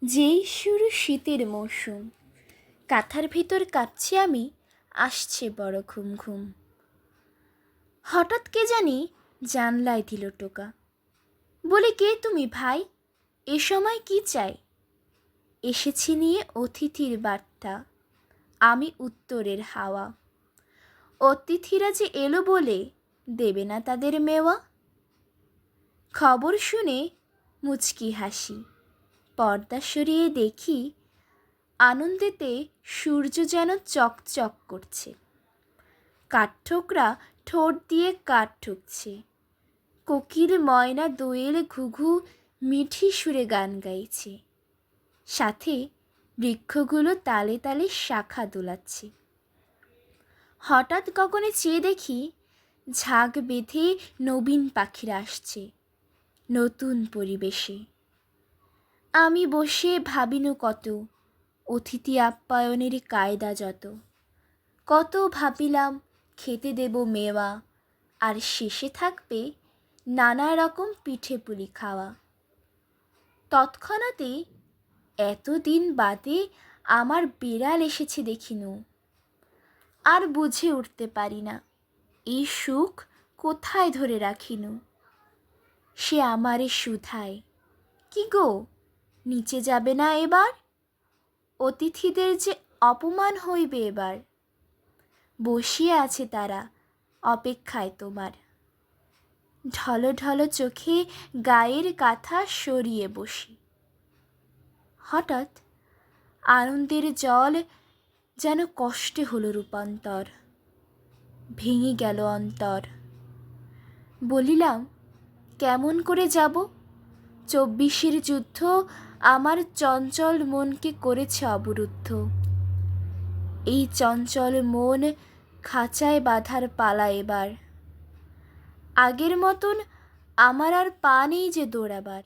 যেই শুরু শীতের মৌসুম, কাঁথার ভিতর কাঁপছি আমি, আসছে বড় ঘুম ঘুম। হঠাৎ কে জানি জানলায় দিল টোকা, বলে কে তুমি ভাই, এ সময় কি চাই? এসেছি নিয়ে অতিথির বার্তা, আমি উত্তরের হাওয়া। অতিথিরা যে এলো বলে দেবে না তাদের মেওয়া। খবর শুনে মুচকি হাসি, পর্দা সরিয়ে দেখি আনন্দেতে সূর্য যেন চকচক করছে। কাঠঠোকরা ঠোঁট দিয়ে কাঠ ঠুকছে, কোকিল ময়না দোয়েল ঘুঘু মিঠি সুরে গান গাইছে। সাথে বৃক্ষগুলো তালে তালে শাখা দোলাচ্ছে। হঠাৎ গগনে চেয়ে দেখি ঝাঁক বেঁধে নবীন পাখিরা আসছে নতুন পরিবেশে। আমি বসে ভাবিনু কত, অতিথি আপ্যায়নের কায়দা যত। কত ভাবিলাম খেতে দেব মেওয়া, আর শেষে থাকবে নানা রকম পিঠে পুলি খাওয়া। তৎক্ষণাৎই এতদিন বাদে আমার বিড়াল এসেছে দেখিনু। আর বুঝে উঠতে পারি না এই সুখ কোথায় ধরে রাখিনু। সে আমারে শুধায়, কি গো নিচে যাবে না এবার? অতিথিদের যে অপমান হইবে এবার। বসিয়ে আছে তারা অপেক্ষায় তোমার। ঢলো ঢলো চোখে গায়ের কাঁথা সরিয়ে বসি। হঠাৎ আনন্দের জল যেন কষ্টে হলো রূপান্তর, ভেঙে গেল অন্তর। বলিলাম, কেমন করে যাব? 24-এর যুদ্ধ আমার চঞ্চল মনকে করেছে অবরুদ্ধ। এই চঞ্চল মন খাঁচায় বাঁধার পালা এবার। আগের মতন আমার আর পা নেই যে দৌড়াবার।